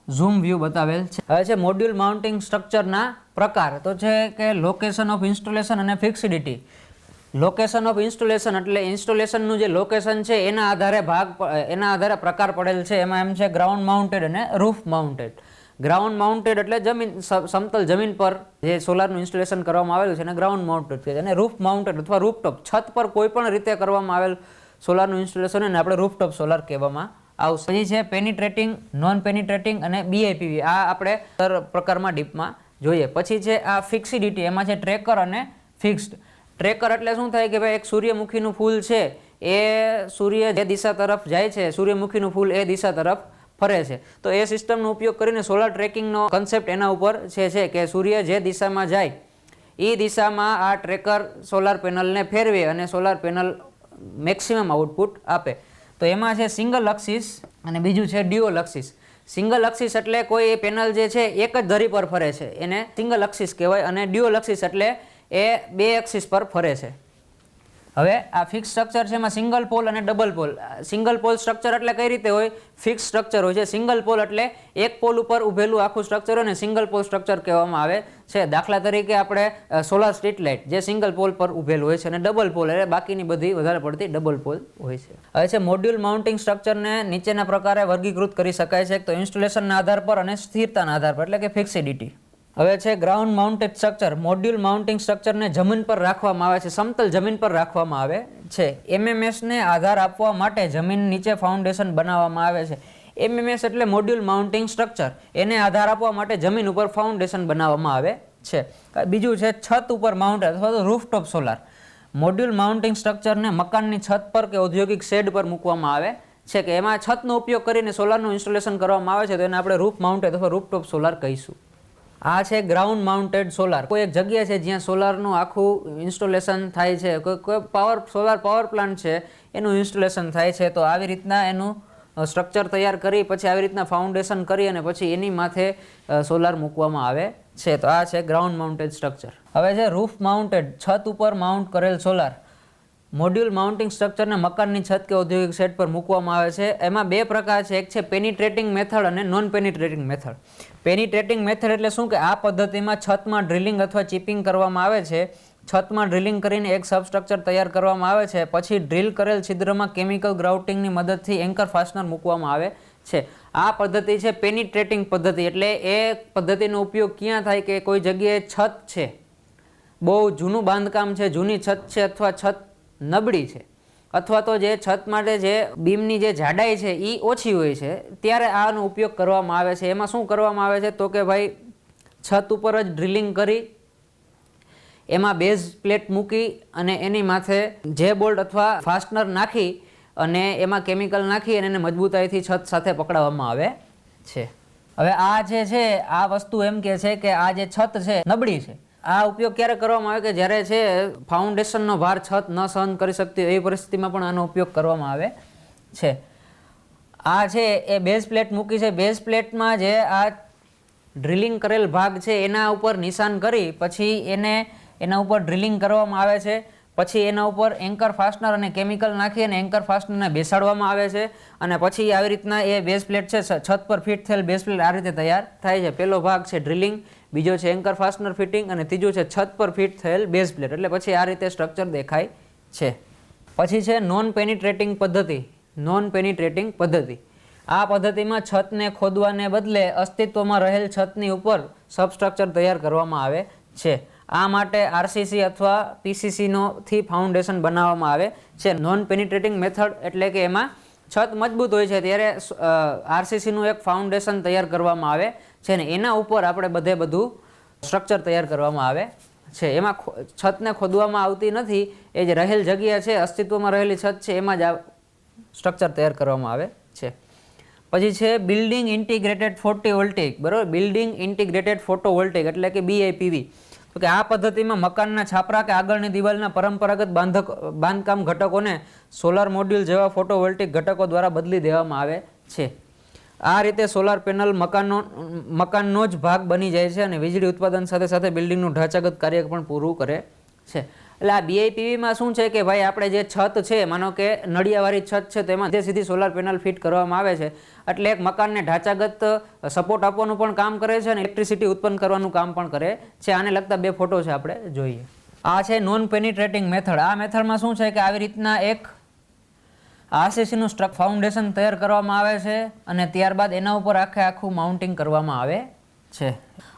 ઝૂમ વ્યૂ બતાવેલ છે. હવે છે મોડ્યુલ માઉન્ટિંગ સ્ટ્રક્ચરના પ્રકાર. તો છે કે લોકેશન ઓફ ઇન્સ્ટોલેશન અને ફિક્સિડિટી. લોકેશન ઓફ ઇન્સ્ટોલેશન એટલે ઇન્સ્ટોલેશનનું જે લોકેશન છે એના આધારે પ્રકાર પડેલ છે. એમાં એમ છે ગ્રાઉન્ડ માઉન્ટેડ અને રૂફ માઉન્ટેડ. ગ્રાઉન્ડ માઉન્ટેડ એટલે સમતલ જમીન પર જે સોલારનું ઇન્સ્ટોલેશન કરવામાં આવેલું છે એને ગ્રાઉન્ડ માઉન્ટેડ કહે છે. અને રૂફ માઉન્ટેડ અથવા રૂફટોપ, છત પર કોઈ પણ રીતે કરવામાં આવેલ સોલારનું ઇન્સ્ટોલેશન એને આપણે રૂફટોપ સોલાર કહેવામાં આવશે. પછી છે પેનિટ્રેટિંગ, નોન પેનિટ્રેટિંગ અને BIPV. આ આપણે પ્રકારમાં ડીપમાં જોઈએ. પછી છે આ ફિક્સિડિટી. એમાં છે ટ્રેકર અને ફિક્સ્ડ. ટ્રેકર એટલે શું થાય કે ભાઈ એક સૂર્યમુખીનું ફૂલ છે એ સૂર્ય જે દિશા તરફ જાય છે સૂર્યમુખીનું ફૂલ એ દિશા તરફ ફરે છે. તો એ સિસ્ટમનો ઉપયોગ કરીને સોલાર ટ્રેકિંગનો કન્સેપ્ટ એના ઉપર છે કે સૂર્ય જે દિશામાં જાય એ દિશામાં આ ટ્રેકર સોલાર પેનલને ફેરવે અને સોલાર પેનલ મેક્સિમમ આઉટપુટ આપે. તો એમાં છે સિંગલ અક્સિસ અને બીજું છે ડ્યુઅલ અક્સિસ. સિંગલ અક્સિસ એટલે કોઈ પેનલ જે છે એક જ ધરી પર ફરે છે એને સિંગલ અક્સિસ કહેવાય અને ડ્યુઅલ અક્સિસ એટલે એ બે એક્સિસ પર ફરે છે. હવે આ ફિક્સ સ્ટ્રક્ચર છે એમાં સિંગલ પોલ અને double pole. Single pole structure એટલે કઈ રીતે હોય? ફિક્સ સ્ટ્રક્ચર હોય છે. સિંગલ પોલ એટલે એક પોલ ઉપર ઉભેલું આખું સ્ટ્રક્ચર હોય ને સિંગલ પોલ સ્ટ્રક્ચર કહેવામાં આવે છે. દાખલા તરીકે આપણે સોલાર સ્ટ્રીટ લાઇટ જે સિંગલ પોલ પર ઉભેલું હોય છે અને ડબલ પોલ એટલે બાકીની બધી વધારે પડતી ડબલ પોલ હોય છે. હવે છે મોડ્યુલ માઉન્ટિંગ સ્ટ્રક્ચરને નીચેના પ્રકારે વર્ગીકૃત કરી શકાય છે. તો ઇન્સ્ટોલેશનના આધાર પર અને સ્થિરતાના આધાર પર એટલે કે ફિક્સિડિટી. હવે છે ground mounted structure. Module mounting સ્ટ્રક્ચરને જમીન પર રાખવામાં આવે છે, સમતલ જમીન પર રાખવામાં આવે છે. MMSને આધાર આપવા માટે જમીન નીચે ફાઉન્ડેશન બનાવવામાં આવે છે. MMS એટલે મોડ્યુલ માઉન્ટિંગ સ્ટ્રક્ચર. એને આધાર આપવા માટે જમીન ઉપર ફાઉન્ડેશન બનાવવામાં આવે છે. બીજું છે છત ઉપર માઉન્ટેડ અથવા તો રૂફટોપ સોલાર. મોડ્યુલ માઉન્ટિંગ સ્ટ્રક્ચરને મકાનની છત પર કે ઔદ્યોગિક શેડ પર મૂકવામાં આવે છે કે એમાં છતનો ઉપયોગ કરીને સોલારનું ઇન્સ્ટોલેશન કરવામાં આવે છે તો એને આપણે રૂફ માઉન્ટેડ અથવા રૂફટોપ સોલાર કહીશું. આ છે ગ્રાઉન્ડ માઉન્ટેડ સોલાર. કોઈ એક જગ્યા છે જ્યાં સોલારનું આખું ઇન્સ્ટોલેશન થાય છે, કોઈ સોલાર પાવર પ્લાન્ટ છે એનું ઇન્સ્ટોલેશન થાય છે. તો આવી રીતના એનું સ્ટ્રક્ચર તૈયાર કરી પછી આવી રીતના ફાઉન્ડેશન કરી અને પછી એની માથે સોલાર મૂકવામાં આવે છે. તો આ છે ગ્રાઉન્ડ માઉન્ટેડ સ્ટ્રક્ચર. હવે છે રૂફ માઉન્ટેડ, છત ઉપર માઉન્ટ કરેલ સોલાર. મોડ્યુલ માઉન્ટિંગ સ્ટ્રક્ચરને મકાનની છત કે ઔદ્યોગિક શેડ પર મૂકવામાં આવે છે. એમાં બે પ્રકાર છે, એક છે પેનિટ્રેટિંગ મેથડ અને નોન પેનિટ્રેટિંગ મેથડ. પેનિટ્રેટિંગ મેથડ એટલે શું કે આ પદ્ધતિમાં છતમાં ડ્રિલિંગ અથવા ચિપિંગ કરવામાં આવે છે. છતમાં ડ્રિલિંગ કરીને એક સબસ્ટ્રક્ચર તૈયાર કરવામાં આવે છે. પછી ડ્રિલ કરેલ છિદ્રમાં કેમિકલ ગ્રાઉટિંગની મદદથી એન્કર ફાસ્ટનર મૂકવામાં આવે છે. આ પદ્ધતિ છે પેનિટ્રેટિંગ પદ્ધતિ. એટલે એ પદ્ધતિનો ઉપયોગ ક્યાં થાય કે કોઈ જગ્યાએ છત છે, બહુ જૂનું બાંધકામ છે, જૂની છત છે અથવા છત નબળી છે અથવા તો જે છત માટે જે બીમની જે જાડાઈ છે એ ઓછી હોય છે ત્યારે આનો ઉપયોગ કરવામાં આવે છે. એમાં શું કરવામાં આવે છે તો કે ભાઈ છત ઉપર જ ડ્રિલિંગ કરી એમાં બેઝ પ્લેટ મૂકી અને એની માથે જે બોલ્ટ અથવા ફાસ્ટનર નાખી અને એમાં કેમિકલ નાખી અને એને મજબૂતાઈથી છત સાથે પકડાવવામાં આવે છે. હવે આ જે છે આ વસ્તુ એમ કે છે કે આ જે છત છે નબળી છે. આ ઉપયોગ ક્યારે કરવામાં આવે કે જ્યારે છે ફાઉન્ડેશનનો ભાર છત ન સહન કરી શકતી એવી પરિસ્થિતિમાં પણ આનો ઉપયોગ કરવામાં આવે છે. આ છે એ બેઝ પ્લેટ મૂકી છે. બેઝ પ્લેટમાં જે આ ડ્રિલિંગ કરેલ ભાગ છે એના ઉપર નિશાન કરી પછી એના ઉપર ડ્રિલિંગ કરવામાં આવે છે. પછી એના ઉપર એન્કર ફાસ્ટનર અને કેમિકલ નાખી અને એન્કર ફાસ્ટનરને બેસાડવામાં આવે છે અને પછી આવી રીતના એ બેઝ પ્લેટ છે છત પર ફિટ થયેલ બેઝ પ્લેટ આ રીતે તૈયાર થાય છે. પહેલો ભાગ છે ડ્રિલિંગ, બીજો છે એન્કર ફાસ્ટનર ફિટિંગ અને ત્રીજું છે છત પર ફિટ થયેલ બેઝ પ્લેટ. એટલે પછી આ રીતે સ્ટ્રક્ચર દેખાય છે. પછી છે નોન પેનિટ્રેટિંગ પદ્ધતિ. નોન પેનિટ્રેટિંગ પદ્ધતિ આ પદ્ધતિમાં છતને ખોદવાને બદલે અસ્તિત્વમાં રહેલ છતની ઉપર સબસ્ટ્રક્ચર તૈયાર કરવામાં આવે છે. આ માટે આરસીસી અથવા પીસીસીનો થી ફાઉન્ડેશન બનાવવામાં આવે છે. નોન પેનિટ્રેટિંગ મેથડ એટલે કે એમાં છત મજબૂત હોય છે ત્યારે આરસીસીનું એક ફાઉન્ડેશન તૈયાર કરવામાં આવે છે ને એના ઉપર આપણે બધું સ્ટ્રક્ચર તૈયાર કરવામાં આવે છે. એમાં છતને ખોદવામાં આવતી નથી, એ જે રહેલ જગ્યા છે, અસ્તિત્વમાં રહેલી છત છે, એમાં જ આ સ્ટ્રક્ચર તૈયાર કરવામાં આવે છે. પછી છે બિલ્ડિંગ ઇન્ટિગ્રેટેડ ફોટોવોલ્ટેઇક. બરાબર, બિલ્ડિંગ ઇન્ટિગ્રેટેડ ફોટોવોલ્ટેઇક એટલે કે BIPV. તો કે આ પદ્ધતિમાં મકાનના છાપરા કે આગળની દિવાલના પરંપરાગત બાંધકામ ઘટકોને સોલાર મોડ્યુલ જેવા ફોટોવોલ્ટેઇક ઘટકો દ્વારા બદલી દેવામાં આવે છે. આ રીતે સોલાર પેનલ મકાનનો જ ભાગ બની જાય છે અને વીજળી ઉત્પાદન સાથે સાથે બિલ્ડિંગનું ઢાંચાગત કાર્ય પણ પૂરું કરે છે. એટલે આ BIPVમાં શું છે કે ભાઈ આપણે જે છત છે, માનો કે નળિયાવાળી છત છે, તેમાં સીધી સોલાર પેનલ ફિટ કરવામાં આવે છે એટલે એક મકાનને ઢાંચાગત સપોર્ટ આપવાનું પણ કામ કરે છે અને ઇલેક્ટ્રિસિટી ઉત્પન્ન કરવાનું કામ પણ કરે છે. આને લગતા બે ફોટો છે, આપણે જોઈએ. આ છે નોન પેનિટ્રેટિંગ મેથડ. આ મેથડમાં શું છે કે આવી રીતના એક આરસીસીનું ફાઉન્ડેશન તૈયાર કરવામાં આવે છે અને ત્યારબાદ એના ઉપર આખું માઉન્ટિંગ કરવામાં આવે છે.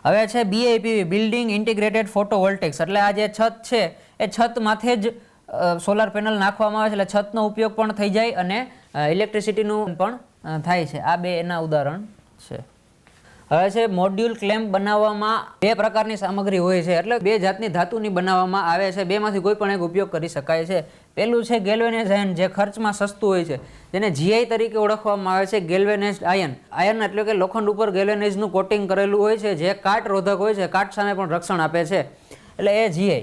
હવે છે BIPV, બિલ્ડિંગ ઇન્ટિગ્રેટેડ ફોટોવોલ્ટેક્સ. એટલે આ જે છત છે એ છત માથે જ સોલાર પેનલ નાખવામાં આવે છે એટલે છતનો ઉપયોગ પણ થઈ જાય અને ઇલેક્ટ્રિસિટીનું પણ થાય છે. આ બે એના ઉદાહરણ છે. હવે છે મોડ્યુલ ક્લેમ્પ બનાવવામાં બે પ્રકારની સામગ્રી હોય છે, એટલે બે જાતની ધાતુની બનાવવામાં આવે છે. બેમાંથી કોઈ પણ એક ઉપયોગ કરી શકાય છે. પહેલું છે ગેલ્વેનાઇઝ્ડ આયન, જે ખર્ચમાં સસ્તું હોય છે, જેને GI તરીકે ઓળખવામાં આવે છે. ગેલ્વેનાઇઝ્ડ આયન, આયન એટલે કે લોખંડ ઉપર ગેલ્વેનાઇઝનું કોટિંગ કરેલું હોય છે, જે કાટ રોધક હોય છે, કાટ સામે પણ રક્ષણ આપે છે, એટલે એ GI.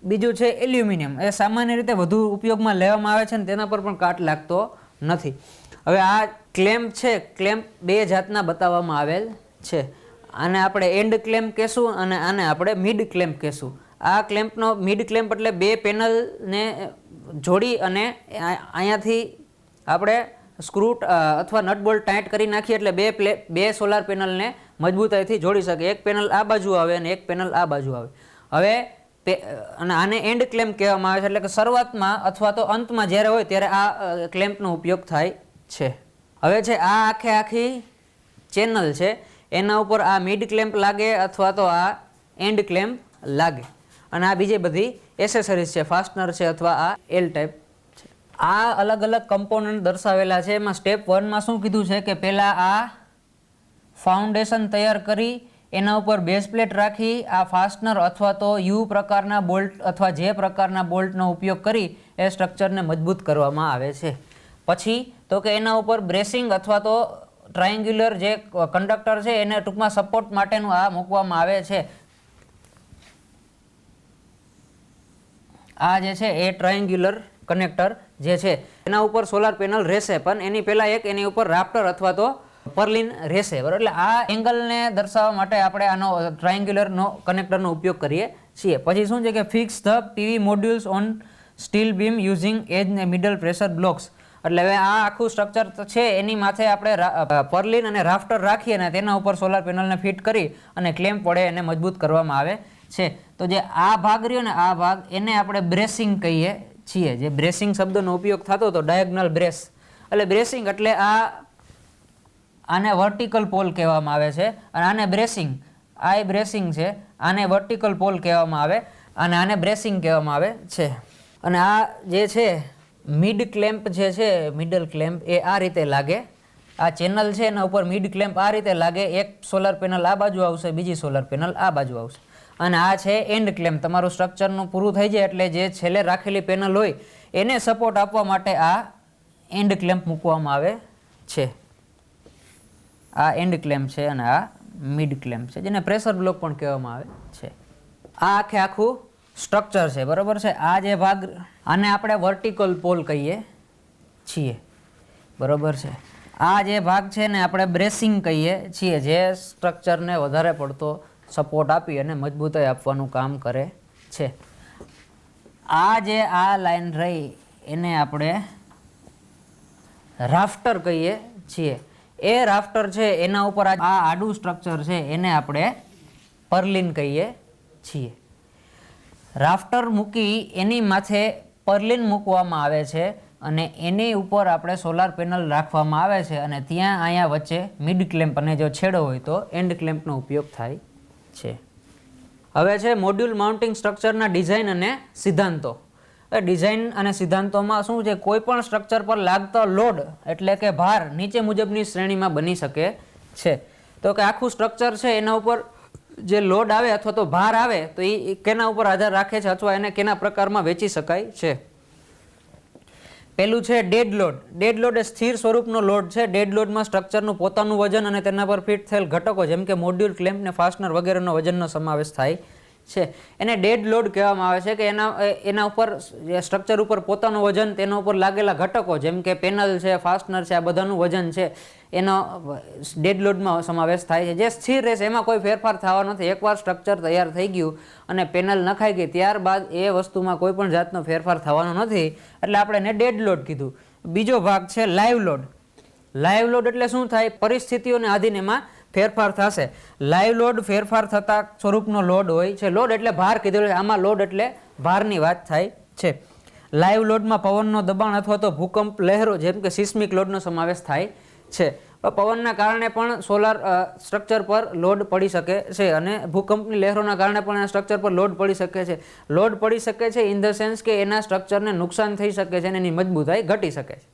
બીજું છે એલ્યુમિનિયમ. એ સામાન્ય રીતે વધુ ઉપયોગમાં લેવામાં આવે છે અને તેના પર પણ કાટ લાગતો નથી. હવે આ ક્લેમ્પ છે, ક્લેમ્પ બે જાતના બતાવવામાં આવેલ છે. આને આપણે એન્ડ ક્લેમ્પ કહેશું અને આને આપણે મિડ ક્લેમ્પ કહેશું. આ ક્લેમ્પનો મિડ ક્લેમ્પ એટલે બે પેનલને જોડી અને અહીંયાથી આપણે સ્ક્રૂ અથવા નટ બોલ્ટ ટાઈટ કરી નાખીએ એટલે બે સોલાર પેનલને મજબૂતાઈથી જોડી શકે. એક પેનલ આ બાજુ આવે અને એક પેનલ આ બાજુ આવે. હવે અને આને એન્ડ ક્લેમ્પ કહેવામાં આવે છે, એટલે કે શરૂઆતમાં અથવા તો અંતમાં જ્યારે હોય ત્યારે આ ક્લેમ્પનો ઉપયોગ થાય છે. હવે છે આ આખી ચેનલ છે, એના ઉપર આ મિડ ક્લેમ્પ લાગે અથવા તો આ એન્ડ ક્લેમ્પ લાગે અને આ બીજી બધી એસેસરીઝ છે, ફાસ્ટનર છે અથવા આ એલ ટાઈપ છે. આ અલગ અલગ કમ્પોનન્ટ દર્શાવેલા છે. એમાં સ્ટેપ 1માં શું કીધું છે કે પહેલાં આ ફાઉન્ડેશન તૈયાર કરી એના ઉપર બેઝ પ્લેટ રાખી આ ફાસ્ટનર અથવા તો યુ પ્રકારના બોલ્ટ અથવા જે પ્રકારના બોલ્ટનો ઉપયોગ કરી એ સ્ટ્રક્ચરને મજબૂત કરવામાં આવે છે. પછી તો કે એના ઉપર બ્રેસિંગ અથવા તો ટ્રાયેન્ગ્યુલર જે કંડક્ટર છે એને ટૂંકમાં સપોર્ટ માટેનું આ મૂકવામાં આવે છે. આ જે છે એ ટ્રાયેન્ગ્યુલર કનેક્ટર જે છે એના ઉપર સોલાર પેનલ રહેશે, પણ એની પહેલાં એની ઉપર રાફ્ટર અથવા તો પર્લિન રહેશે. બરાબર, એટલે આ એંગલને દર્શાવવા માટે આપણે આનો ટ્રાયેન્ગ્યુલરનો કનેક્ટરનો ઉપયોગ કરીએ છીએ. પછી શું છે કે fix the PV modules on steel beam using edge ને મિડલ પ્રેશર બ્લોક્સ. એટલે હવે આ આખું સ્ટ્રક્ચર છે એની માથે આપણે પર્લિન અને રાફ્ટર રાખીએ અને તેના ઉપર સોલાર પેનલને ફિટ કરી અને ક્લેમ્પ વડે એને મજબૂત કરવામાં આવે છે. તો જે આ ભાગ રહ્યો ને આ ભાગ એને આપણે બ્રેસિંગ કહીએ છીએ. જે બ્રેસિંગ શબ્દનો ઉપયોગ થતો હતો, ડાયગનલ બ્રેસ, એટલે બ્રેસિંગ એટલે આને વર્ટિકલ પોલ કહેવામાં આવે છે અને આને બ્રેસિંગ, આ બ્રેસિંગ છે, આને વર્ટિકલ પોલ કહેવામાં આવે અને આને બ્રેસિંગ કહેવામાં આવે છે. અને આ જે છે મિડ ક્લેમ્પ જે છે, મિડલ ક્લેમ્પ, એ આ રીતે લાગે. આ ચેનલ છે એના ઉપર મિડ ક્લેમ્પ આ રીતે લાગે. એક સોલાર પેનલ આ બાજુ આવશે, બીજી સોલાર પેનલ આ બાજુ આવશે અને આ છે એન્ડ ક્લેમ્પ. તમારું સ્ટ્રક્ચરનું પૂરું થઈ જાય એટલે જે છેલ્લે રાખેલી પેનલ હોય એને સપોર્ટ આપવા માટે આ એન્ડ ક્લેમ્પ મૂકવામાં આવે છે. આ એન્ડ ક્લેમ્પ છે અને આ મિડ ક્લેમ્પ છે, જેને પ્રેશર બ્લોક પણ કહેવામાં આવે છે. આ આખું સ્ટ્રક્ચર છે, બરાબર છે. આ જે ભાગ, આને આપણે વર્ટિકલ પોલ કહીએ છીએ, બરાબર છે. આ જે ભાગ છે ને આપણે બ્રેસિંગ કહીએ છીએ, જે સ્ટ્રક્ચરને વધારે પડતો સપોર્ટ આપી અને મજબૂતાઈ આપવાનું કામ કરે છે. આ જે આ લાઈન રહી એને આપણે રાફ્ટર કહીએ છીએ. એ રાફ્ટર છે એના ઉપર આ આડું સ્ટ્રક્ચર છે એને આપણે પર્લિન કહીએ છીએ. રાફ્ટર મૂકી એની માથે પર્લિન મૂકવામાં આવે છે અને એની ઉપર આપણે સોલાર પેનલ રાખવામાં આવે છે અને ત્યાં અહીંયા વચ્ચે મિડ ક્લેમ્પ અને જો છેડો હોય તો એન્ડ ક્લેમ્પનો ઉપયોગ થાય છે. હવે છે મોડ્યુલ માઉન્ટિંગ સ્ટ્રક્ચરના ડિઝાઇન અને સિદ્ધાંતો. ડિઝાઇન અને સિદ્ધાંતોમાં શું છે, કોઈ પણ સ્ટ્રક્ચર પર લાગતો લોડ એટલે કે ભાર નીચે મુજબની શ્રેણીમાં બની શકે છે. તો કે આખું સ્ટ્રક્ચર છે એના ઉપર જે લોડ આવે અથવા તો ભાર આવે તો એ કેના ઉપર આધાર રાખે છે અથવા એને કેના પ્રકારમાં વેચી શકાય છે. પેલું છે ડેડ લોડ. ડેડ લોડ એ સ્થિર સ્વરૂપનો લોડ છે. ડેડ લોડમાં સ્ટ્રક્ચરનું પોતાનું વજન અને તેના પર ફિટ થયેલ ઘટકો જેમ કે મોડ્યુલ, ક્લેમ્પ ને ફાસ્ટનર વગેરેનો વજનનો સમાવેશ થાય છે. એને ડેડ લોડ કહેવામાં આવે છે કે એના ઉપર સ્ટ્રક્ચર ઉપર પોતાનું વજન, તેના ઉપર લાગેલા ઘટકો જેમ કે પેનલ છે, ફાસ્ટનર છે, આ બધાનું વજન છે એનો ડેડ લોડમાં સમાવેશ થાય છે. જે સ્થિર રહેશે, એમાં કોઈ ફેરફાર થવા નથી. એકવાર સ્ટ્રક્ચર તૈયાર થઈ ગયું અને પેનલ નખાઈ ગઈ ત્યારબાદ એ વસ્તુમાં કોઈ પણ જાતનો ફેરફાર થવાનો નથી, એટલે આપણે એને ડેડ લોડ કીધું. બીજો ભાગ છે લાઈવ લોડ. લાઈવ લોડ એટલે શું થાય, પરિસ્થિતિઓને આધીન એમાં ફેરફાર થશે. લાઈવ લોડ ફેરફાર થતા સ્વરૂપનો લોડ હોય છે. લોડ એટલે ભાર કીધેલો છે, આમાં લોડ એટલે ભારની વાત થાય છે. લાઈવ લોડમાં પવનનો દબાણ અથવા તો ભૂકંપ લહેરો જેમ કે સિસ્મિક લોડનો સમાવેશ થાય છે. પવનના કારણે પણ સોલાર સ્ટ્રક્ચર પર લોડ પડી શકે છે અને ભૂકંપની લહેરોના કારણે પણ આ સ્ટ્રક્ચર પર લોડ પડી શકે છે. લોડ પડી શકે છે ઇન ધ સેન્સ કે એના સ્ટ્રક્ચરને નુકસાન થઈ શકે છે અને એની મજબૂતાઈ ઘટી શકે છે.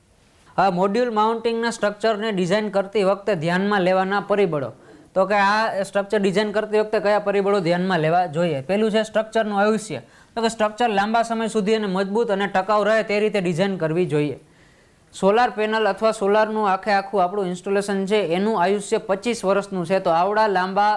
આ મોડ્યુલ માઉન્ટિંગના સ્ટ્રક્ચરને ડિઝાઇન કરતી વખતે ધ્યાનમાં લેવાના પરિબળો. તો કે આ સ્ટ્રક્ચર ડિઝાઇન કરતી વખતે કયા પરિબળો ધ્યાનમાં લેવા જોઈએ. પેલું છે સ્ટ્રક્ચરનું આયુષ્ય. તો કે સ્ટ્રક્ચર લાંબા સમય સુધી અને મજબૂત અને ટકાઉ રહે તે રીતે ડિઝાઇન કરવી જોઈએ. સોલાર પેનલ અથવા સોલારનું આખું આપણું ઇન્સ્ટોલેશન છે એનું આયુષ્ય 25 વર્ષનું છે. તો આવડા લાંબા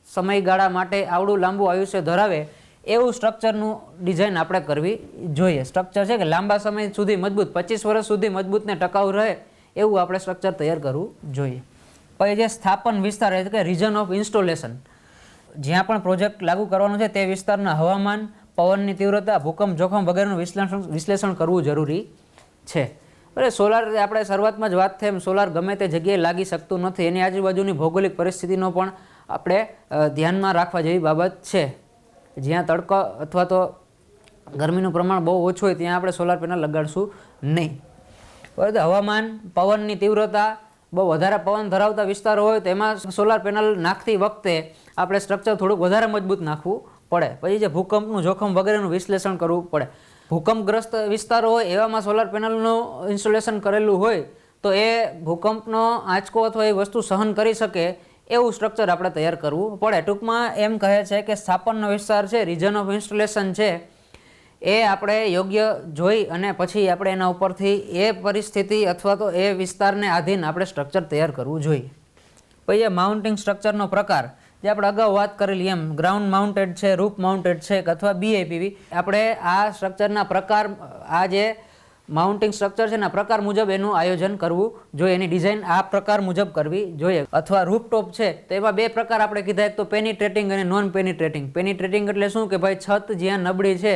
સમયગાળા માટે આવડું લાંબુ આયુષ્ય ધરાવે એવું સ્ટ્રક્ચરનું ડિઝાઇન આપણે કરવી જોઈએ. સ્ટ્રક્ચર છે કે લાંબા સમય સુધી મજબૂત, 25 વર્ષ સુધી મજબૂત ને ટકાઉ રહે એવું આપણે સ્ટ્રક્ચર તૈયાર કરવું જોઈએ. પછી જે સ્થાપન વિસ્તાર એટલે કે રીજન ઓફ ઇન્સ્ટોલેશન, જ્યાં પણ પ્રોજેક્ટ લાગુ કરવાનો છે તે વિસ્તારના હવામાન, પવનની તીવ્રતા, ભૂકંપ જોખમ વગેરેનું વિશ્લેષણ કરવું જરૂરી છે. એટલે સોલાર આપણે શરૂઆતમાં જ વાત થઈ એમ સોલાર ગમે તે જગ્યાએ લાગી શકતું નથી. એની આજુબાજુની ભૌગોલિક પરિસ્થિતિનો પણ આપણે ધ્યાનમાં રાખવા જેવી બાબત છે. જ્યાં તડકો અથવા તો ગરમીનું પ્રમાણ બહુ ઓછું હોય ત્યાં આપણે સોલાર પેનલ લગાડશું નહીં. બરાબર. હવામાન, પવનની તીવ્રતા, બહુ વધારે પવન ધરાવતા વિસ્તારો હોય તો એમાં સોલાર પેનલ નાખતી વખતે આપણે સ્ટ્રક્ચર થોડુંક વધારે મજબૂત નાખવું પડે. પછી જે ભૂકંપનું જોખમ વગેરેનું વિશ્લેષણ કરવું પડે. ભૂકંપગ્રસ્ત વિસ્તારો હોય એવામાં સોલાર પેનલનું ઇન્સ્ટોલેશન કરેલું હોય તો એ ભૂકંપનો આંચકો અથવા એ વસ્તુ સહન કરી શકે એવું સ્ટ્રક્ચર આપણે તૈયાર કરવું પડે. ટૂંકમાં એમ કહે છે કે સ્થાપનનો વિસ્તાર છે, રીજન ઓફ ઇન્સ્ટોલેશન છે, એ આપણે યોગ્ય જોઈ અને પછી આપણે એના ઉપરથી એ પરિસ્થિતિ અથવા તો એ વિસ્તારને આધીન આપણે સ્ટ્રક્ચર તૈયાર કરવું જોઈએ. પછી માઉન્ટિંગ સ્ટ્રક્ચરનો પ્રકાર જે આપણે અગાઉ વાત કરેલી એમ ગ્રાઉન્ડ માઉન્ટેડ છે, રૂફ માઉન્ટેડ છે અથવા BIPV. આપણે આ સ્ટ્રક્ચરના પ્રકાર, આ જે માઉન્ટિંગ સ્ટ્રક્ચર છે એના પ્રકાર મુજબ એનું આયોજન કરવું જોઈએ. એની ડિઝાઇન આ પ્રકાર મુજબ કરવી જોઈએ. અથવા રૂફટોપ છે તો એમાં બે પ્રકાર આપણે કીધા, એક તો પેનિટ્રેટિંગ અને નોન પેનિટ્રેટિંગ. પેનિટ્રેટિંગ એટલે શું કે ભાઈ છત જ્યાં નબળી છે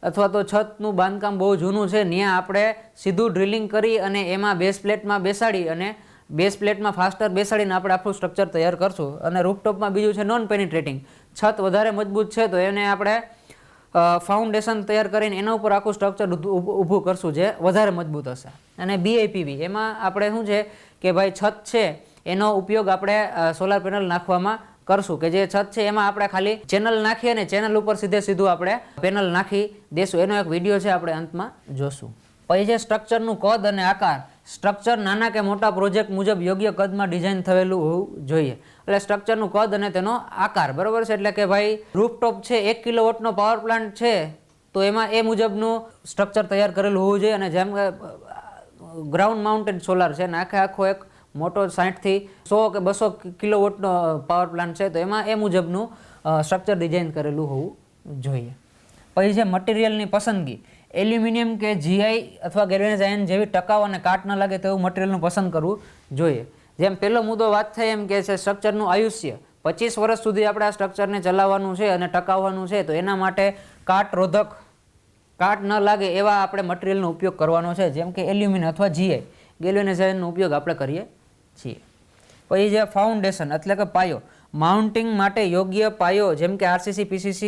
અથવા તો છતનું બાંધકામ બહુ જૂનું છે ત્યાં આપણે સીધું ડ્રિલિંગ કરી અને એમાં બેઝ પ્લેટમાં બેસાડી અને બેઝ પ્લેટમાં ફાસ્ટર બેસાડીને આપણે આખું સ્ટ્રક્ચર તૈયાર કરશું. અને રૂફટોપમાં બીજું છે નોન પેનિટ્રેટિંગ. છત વધારે મજબૂત છે તો એને આપણે ફાઉન્ડેશન તૈયાર કરીને એના ઉપર આખું સ્ટ્રક્ચર ઊભું કરશું જે વધારે મજબૂત હશે. અને BIPV એમાં આપણે શું છે કે ભાઈ છત છે એનો ઉપયોગ આપણે સોલાર પેનલ નાખવામાં કરશું કે જે છત છે એમાં આપણે ખાલી ચેનલ નાખીએ અને ચેનલ ઉપર સીધું આપણે પેનલ નાખી દેશું. એનો એક વિડીયો છે આપણે અંતમાં જોશું. પછી છે સ્ટ્રક્ચરનું કદ અને આકાર. સ્ટ્રક્ચર નાના કે મોટા પ્રોજેક્ટ મુજબ યોગ્ય કદમાં ડિઝાઇન થયેલું હોવું જોઈએ. એટલે સ્ટ્રક્ચરનું કદ અને તેનો આકાર બરાબર છે. એટલે કે ભાઈ રૂફટોપ છે 1 કિલોવોટનો પાવર પ્લાન્ટ છે તો એમાં એ મુજબનું સ્ટ્રક્ચર તૈયાર કરેલું હોવું જોઈએ. અને જેમ કે ગ્રાઉન્ડ માઉન્ટેડ સોલાર છે અને આખો એક મોટો 60 થી 100 કે 200 કિલોવોટનો પાવર પ્લાન્ટ છે તો એમાં એ મુજબનું સ્ટ્રક્ચર ડિઝાઇન કરેલું હોવું જોઈએ. પછી છે મટીરિયલની પસંદગી. એલ્યુમિનિયમ કે GI અથવા ગેલ્વેનાઇઝ્ડ આયર્ન જેવી ટકાઉ અને કાટ ન લાગે તેવું મટીરિયલનું પસંદ કરવું જોઈએ. જેમ પહેલો મુદ્દો વાત થઈ એમ કે છે સ્ટ્રક્ચરનું આયુષ્ય 25 વર્ષ સુધી આપણે આ સ્ટ્રક્ચરને ચલાવવાનું છે અને ટકાવવાનું છે તો એના માટે કાટ રોધક, કાટ ન લાગે એવા આપણે મટીરિયલનો ઉપયોગ કરવાનો છે. જેમ કે એલ્યુમિનિયમ અથવા GI ગેલ્વેનાઇઝ્ડ આયર્નનો ઉપયોગ આપણે કરીએ છીએ. પછી જે ફાઉન્ડેશન એટલે કે પાયો. માઉન્ટિંગ માટે યોગ્ય પાયો જેમ કે RCC PCC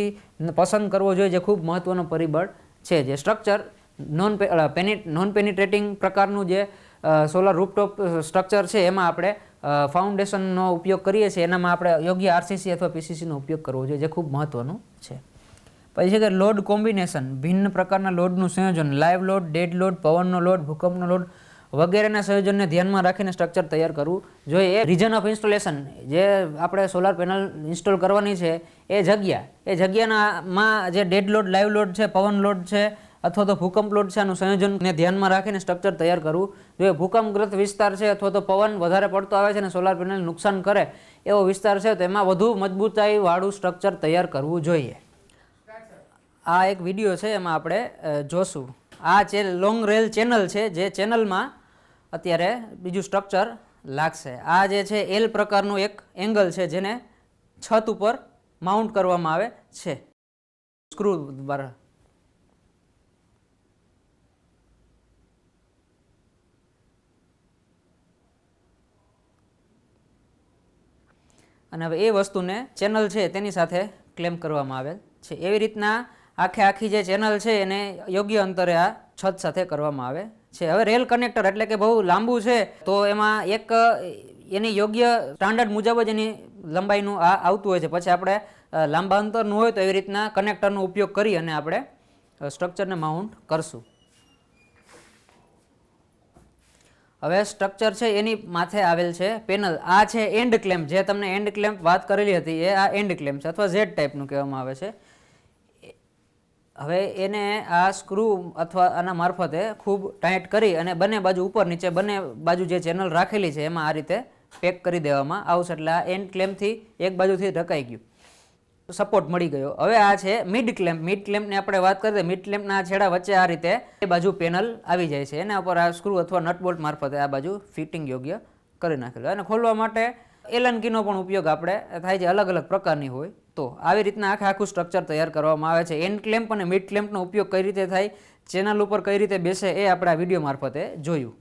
પસંદ કરવો જોઈએ જે ખૂબ મહત્વનો પરિબળ છે. જે સ્ટ્રક્ચર નોન પેનિટ્રેટિંગ પ્રકારનું જે સોલાર રૂફટોપ સ્ટ્રક્ચર છે એમાં આપણે ફાઉન્ડેશનનો ઉપયોગ કરીએ છીએ એનામાં આપણે યોગ્ય આરસીસી અથવા પીસીસીનો ઉપયોગ કરવો જોઈએ, જે ખૂબ મહત્ત્વનું છે. પછી છે કે લોડ કોમ્બિનેશન, ભિન્ન પ્રકારના લોડનું સંયોજન, લાઈવ લોડ, ડેડ લોડ, પવનનો લોડ, ભૂકંપનો લોડ વગેરેના સંયોજનને ધ્યાનમાં રાખીને સ્ટ્રક્ચર તૈયાર કરવું જોઈએ. એ રીજન ઓફ ઇન્સ્ટોલેશન, જે આપણે સોલાર પેનલ ઇન્સ્ટોલ કરવાની છે એ જગ્યામાં જે ડેડ લોડ, લાઈવ લોડ છે, પવન લોડ છે અથવા તો ભૂકંપ લોડ છે, આનું સંયોજનને ધ્યાનમાં રાખીને સ્ટ્રક્ચર તૈયાર કરવું જોઈએ. ભૂકંપગ્રસ્ત વિસ્તાર છે અથવા તો પવન વધારે પડતો આવે છે અને સોલાર પેનલ નુકસાન કરે એવો વિસ્તાર છે તો એમાં વધુ મજબૂતાઈવાળું સ્ટ્રક્ચર તૈયાર કરવું જોઈએ. આ એક વિડીયો છે, એમાં આપણે જોશું. આ લોંગ રેલ ચેનલ છે, જે ચેનલમાં અત્યારે બીજું સ્ટ્રક્ચર લાગશે. આ જે છે એલ પ્રકારનું એક એંગલ છે જેને છત ઉપર માઉન્ટ કરવામાં આવે છે સ્ક્રૂ દ્વારા. અને હવે એ વસ્તુને ચેનલ છે તેની સાથે ક્લેમ્પ કરવામાં આવેલ છે. એવી રીતના આખી જે ચેનલ છે એને યોગ્ય અંતરે આ છત સાથે કરવામાં આવે છે. હવે રેલ કનેક્ટર એટલે કે બહુ લાંબુ છે તો એમાં એક એની યોગ્ય સ્ટાન્ડર્ડ મુજબ જ એની લંબાઈનું આ આવતું હોય છે. પછી આપણે લાંબા અંતરનું હોય તો એવી રીતના કનેક્ટરનો ઉપયોગ કરી અને આપણે સ્ટ્રક્ચરને માઉન્ટ કરશું. હવે સ્ટ્રક્ચર છે એની માથે આવેલ છે પેનલ. આ છે એન્ડ ક્લેમ્પ, જે તમને એન્ડ ક્લેમ્પ વાત કરેલી હતી એ આ એન્ડ ક્લેમ્પ છે અથવા ઝેડ ટાઈપનું કહેવામાં આવે છે. હવે એને આ સ્ક્રૂ અથવા આના મારફતે ખૂબ ટાઈટ કરી અને બંને બાજુ ઉપર નીચે બંને બાજુ જે ચેનલ રાખેલી છે એમાં આ રીતે પેક કરી દેવામાં આવશે. એટલે આ એન્ડ ક્લેમ્પથી એક બાજુથી ઢકાઈ ગયું, સપોર્ટ મળી ગયો. હવે આ છે મિડ ક્લેમ્પ. મિડ ક્લેમ્પની આપણે વાત કરીએ, મિડ ક્લેમ્પના છેડા વચ્ચે આ રીતે એ બાજુ પેનલ આવી જાય છે. એના ઉપર આ સ્ક્રૂ અથવા નટ બોલ્ટ મારફતે આ બાજુ ફિટિંગ યોગ્ય કરી નાખેલું. અને ખોલવા માટે એલન કીનો પણ ઉપયોગ આપણે થાય છે, અલગ અલગ પ્રકારની હોય. તો આવી રીતના આખું સ્ટ્રક્ચર તૈયાર કરવામાં આવે છે. એન્ડ ક્લેમ્પ અને મિડ ક્લેમ્પનો ઉપયોગ કઈ રીતે થાય, ચેનલ ઉપર કઈ રીતે બેસે એ આપણે આ વિડીયો મારફતે જોયું.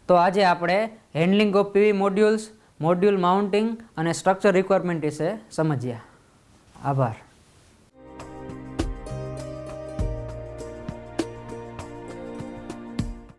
તો આજે આપણે handling of PV modules, module mounting અને સ્ટ્રક્ચર રિક્વાયરમેન્ટ વિશે સમજ્યા. આભાર.